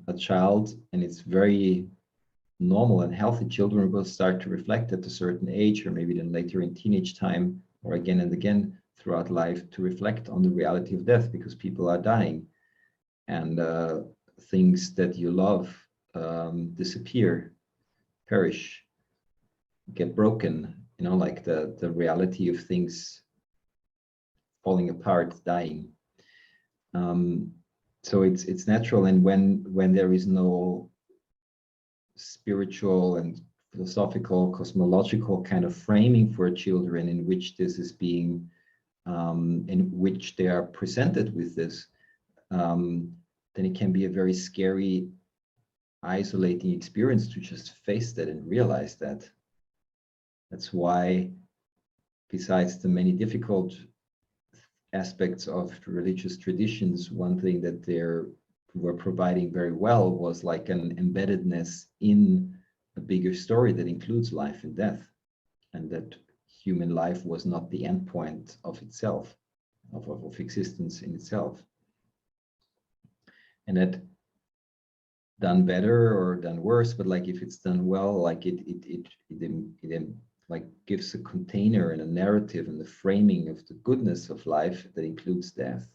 a child, and it's very normal and healthy, children will start to reflect at a certain age, or maybe then later in teenage time, or again and again throughout life, to reflect on the reality of death, because people are dying, and things that you love disappear, perish, get broken, like the reality of things falling apart, dying. So it's natural, and when there is no spiritual and philosophical, cosmological kind of framing for children in which this is being, in which they are presented with this, then it can be a very scary, isolating experience to just face that and realize that. That's why, besides the many difficult aspects of religious traditions, one thing that they were providing very well was like an embeddedness in a bigger story that includes life and death, and that human life was not the end point of itself, of existence in itself. And that, done better or done worse, but like if it's done well, like it like gives a container and a narrative and the framing of the goodness of life that includes death.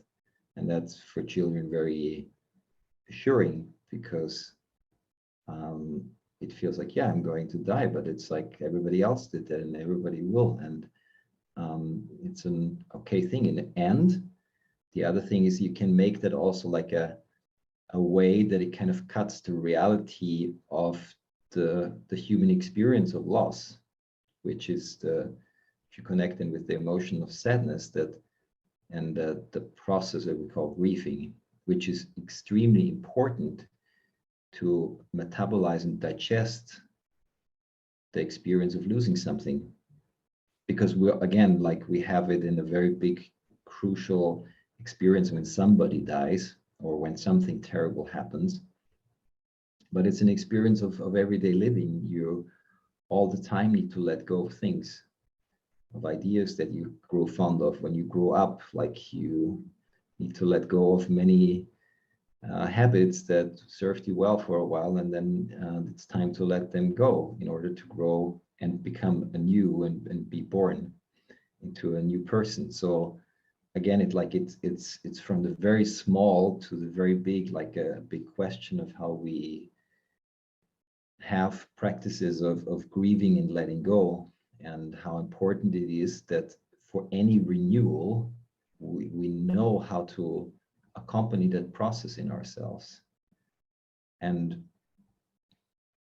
And that's for children very assuring, because it feels like, yeah, I'm going to die, but it's like everybody else did that and everybody will, and it's an okay thing. And the other thing is, you can make that also like a way that it kind of cuts the reality of the human experience of loss, which is if you connect in with the emotion of sadness, that and the process that we call grieving, which is extremely important to metabolize and digest the experience of losing something, because we're, again, like we have it in a very big, crucial experience when somebody dies or when something terrible happens. But it's an experience of everyday living. You all the time need to let go of things, of ideas that you grow fond of when you grow up. Like you need to let go of many habits that served you well for a while, and then it's time to let them go in order to grow and become anew and be born into a new person. So again, it's from the very small to the very big, like a big question of how we have practices of grieving and letting go, and how important it is that for any renewal, we know how to accompany that process in ourselves. And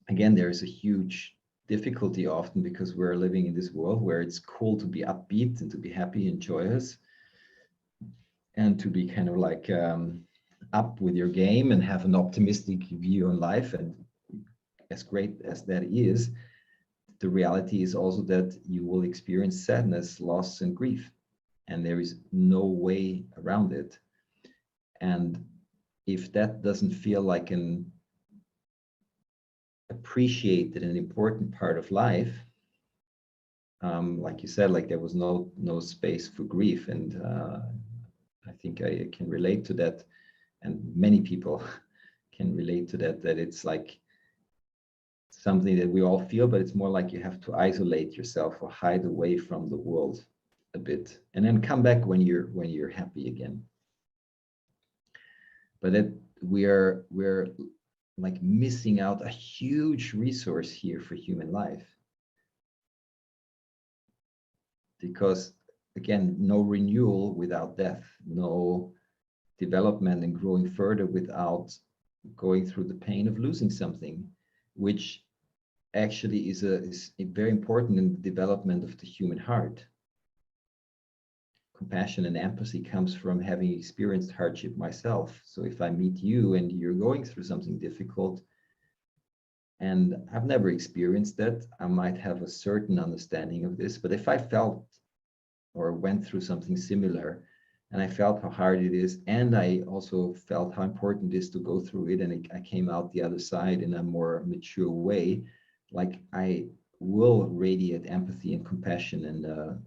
again, there is a huge difficulty often, because we're living in this world where it's cool to be upbeat and to be happy and joyous, and to be kind of like up with your game and have an optimistic view on life. And as great as that is, the reality is also that you will experience sadness, loss, and grief, and there is no way around it. And if that doesn't feel like an appreciated and important part of life, like you said, like there was no space for grief, and I think I can relate to that, and many people can relate to that, that it's like something that we all feel, but it's more like you have to isolate yourself or hide away from the world a bit, and then come back when you're happy again. But that we're like missing out a huge resource here for human life, because again, no renewal without death, no development and growing further without going through the pain of losing something, which actually is very important in the development of the human heart. Compassion and empathy comes from having experienced hardship myself. So if I meet you and you're going through something difficult, and I've never experienced that, I might have a certain understanding of this. But if I felt or went through something similar, and I felt how hard it is, and I also felt how important it is to go through it, and I came out the other side in a more mature way, like I will radiate empathy and compassion and a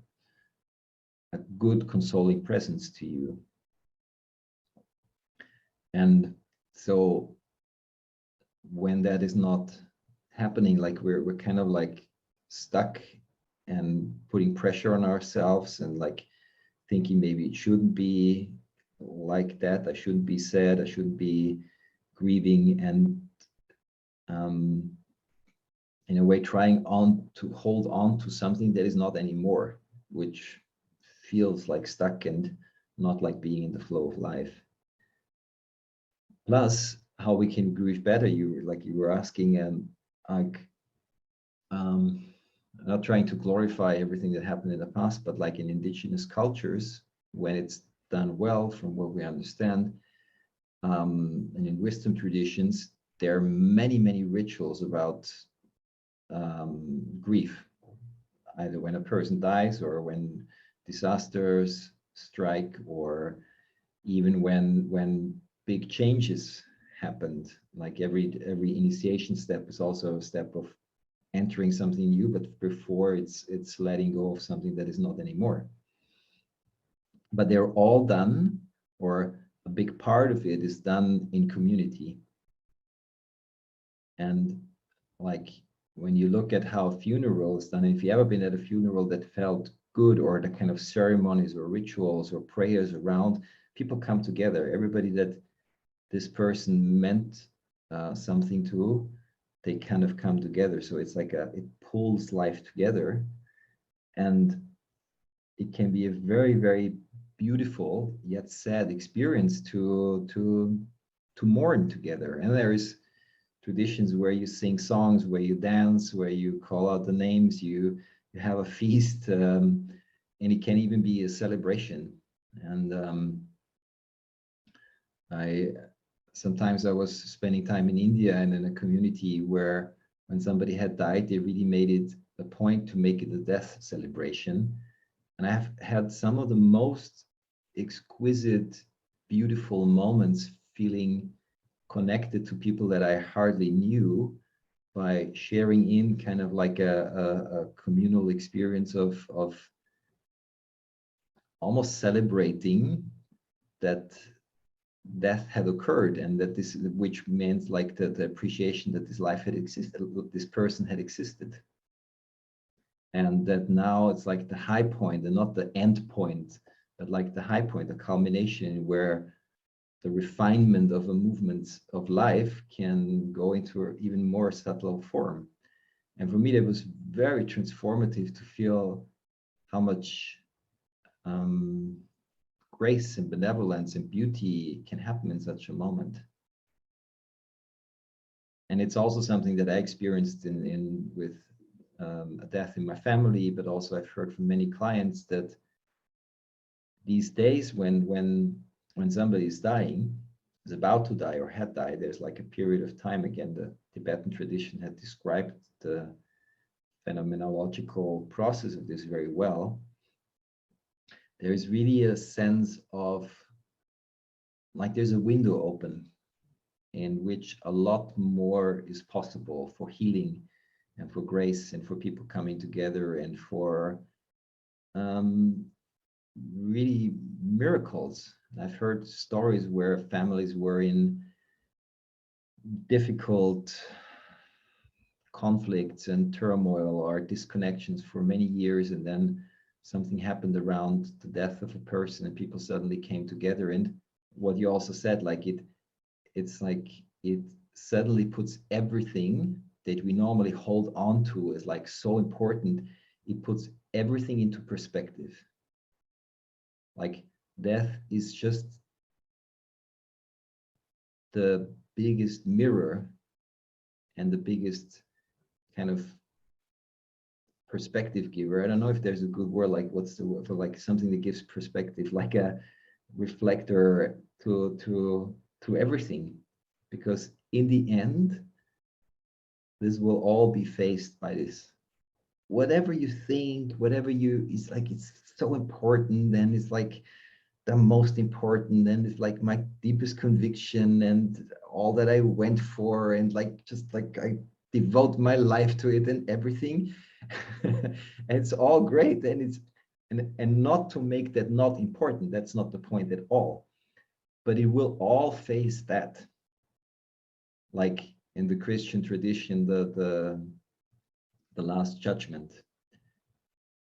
good consoling presence to you. And so when that is not happening, like we're kind of like stuck and putting pressure on ourselves and like thinking maybe it shouldn't be like that, I shouldn't be sad, I shouldn't be grieving, and in a way trying on to hold on to something that is not anymore, which feels like stuck and not like being in the flow of life. Plus, how we can grieve better. You were asking, like, um, not trying to glorify everything that happened in the past, but like in indigenous cultures, when it's done well, from what we understand, and in wisdom traditions, there are many rituals about grief, either when a person dies or when disasters strike, or even when big changes happened. Like every initiation step is also a step of entering something new, but before it's letting go of something that is not anymore. But they're all done, or a big part of it is done in community. And like when you look at how a funeral is done, if you ever been at a funeral that felt good, or the kind of ceremonies or rituals or prayers around, people come together. Everybody that this person meant something to, they kind of come together. So it's like it pulls life together, and it can be a very beautiful yet sad experience to mourn together. And there is traditions where you sing songs, where you dance, where you call out the names, you have a feast, and it can even be a celebration. And I sometimes I was spending time in India and in a community where when somebody had died, they really made it a point to make it a death celebration. And I've had some of the most exquisite, beautiful moments feeling connected to people that I hardly knew by sharing in kind of like a communal experience of almost celebrating that death had occurred, and that this, which meant like the appreciation that this life had existed, this person had existed, and that now it's like the high point and not the end point, but like the high point, the culmination where the refinement of a movement of life can go into an even more subtle form. And for me, that was very transformative to feel how much grace and benevolence and beauty can happen in such a moment. And it's also something that I experienced in with a death in my family, but also I've heard from many clients that these days when somebody is dying, is about to die or had died, there's like a period of time. Again, the Tibetan tradition had described the phenomenological process of this very well. There is really a sense of like there's a window open in which a lot more is possible for healing and for grace and for people coming together and for really miracles. I've heard stories where families were in difficult conflicts and turmoil or disconnections for many years, and then something happened around the death of a person and people suddenly came together. And what you also said, like it's like it suddenly puts everything that we normally hold on to as like so important, it puts everything into perspective. Like death is just the biggest mirror and the biggest kind of perspective giver. I don't know if there's a good word, like what's the word for like something that gives perspective, like a reflector to everything. Because in the end, this will all be faced by this. Whatever you think, whatever you, it's like it's so important, and it's like the most important, and it's like my deepest conviction and all that I went for, and like just like I devote my life to it and everything. And it's all great, and it's and not to make that not important, that's not the point at all, but it will all face that. Like in the Christian tradition, the Last Judgment.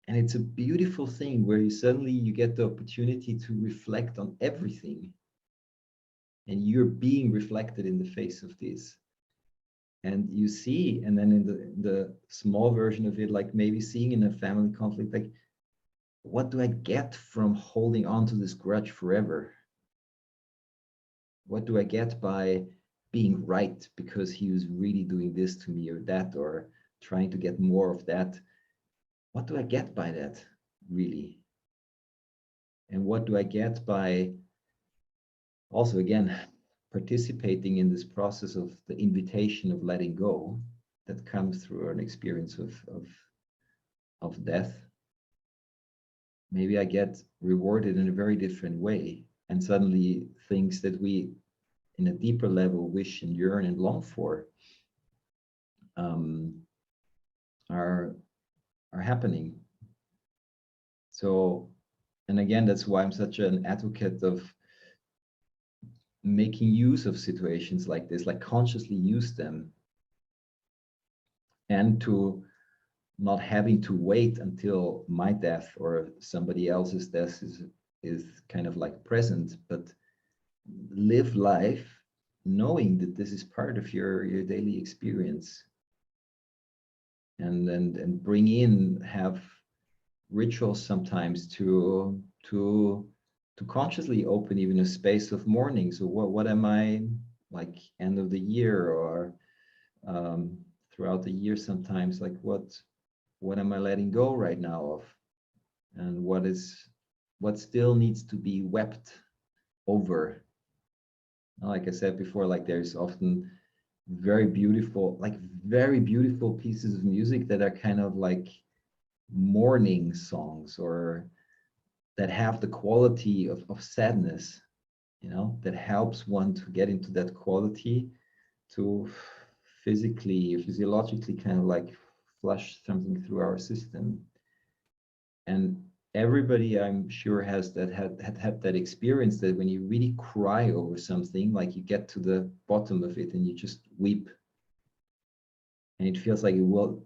And it's a beautiful thing where you suddenly you get the opportunity to reflect on everything. And you're being reflected in the face of this. And you see, and then in the small version of it, like maybe seeing in a family conflict, like, what do I get from holding on to this grudge forever? What do I get by being right because he was really doing this to me or that, or trying to get more of that? What do I get by that, really? And what do I get by also, again, participating in this process of the invitation of letting go that comes through an experience of death? Maybe I get rewarded in a very different way, and suddenly things that we in a deeper level wish and yearn and long for are happening. So, and again, that's why I'm such an advocate of making use of situations like this, like consciously use them, and to not having to wait until my death or somebody else's death is kind of like present, but live life knowing that this is part of your daily experience, and bring in, have rituals sometimes to consciously open even a space of mourning. So what am I, like end of the year or throughout the year sometimes, like what am I letting go right now of, and what still needs to be wept over. Like I said before, like there's often very beautiful pieces of music that are kind of like mourning songs, or that have the quality of sadness, that helps one to get into that quality, to physiologically kind of like flush something through our system. And everybody, I'm sure, has had that experience, that when you really cry over something, like you get to the bottom of it and you just weep, and it feels like it will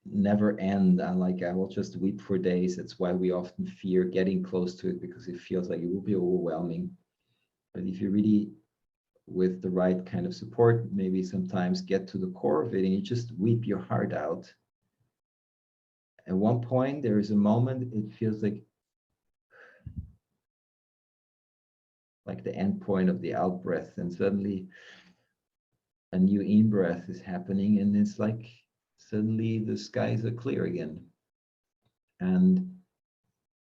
never end, and like I will just weep for days. That's why we often fear getting close to it, because it feels like it will be overwhelming. But if you really, with the right kind of support, maybe sometimes get to the core of it and you just weep your heart out, at one point there is a moment, it feels like the end point of the out breath, and suddenly a new in breath is happening, and it's like suddenly the skies are clear again. And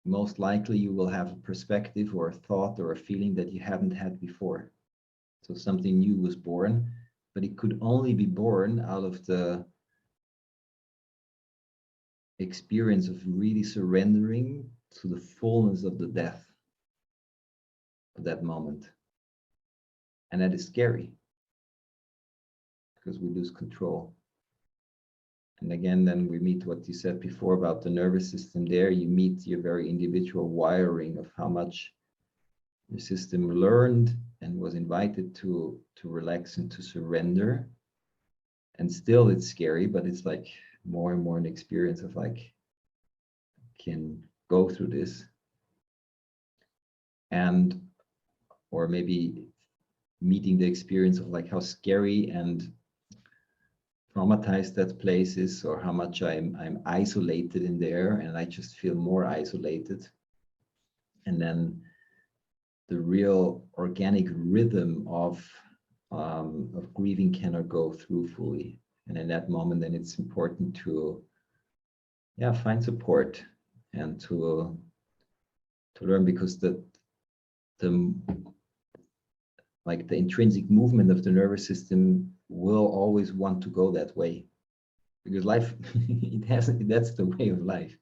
most likely you will have a perspective or a thought or a feeling that you haven't had before. So something new was born, but it could only be born out of the experience of really surrendering to the fullness of the death of that moment. And that is scary, because we lose control. And again, then we meet what you said before about the nervous system. There you meet your very individual wiring of how much your system learned and was invited to relax and to surrender. And still it's scary, but it's like more and more an experience of like, can go through this. And, or maybe meeting the experience of like how scary and traumatized that place is, or how much I'm isolated in there, and I just feel more isolated. And then the real organic rhythm of grieving cannot go through fully. And in that moment, then it's important to find support and to learn, because the like the intrinsic movement of the nervous system will always want to go that way, because life that's the way of life.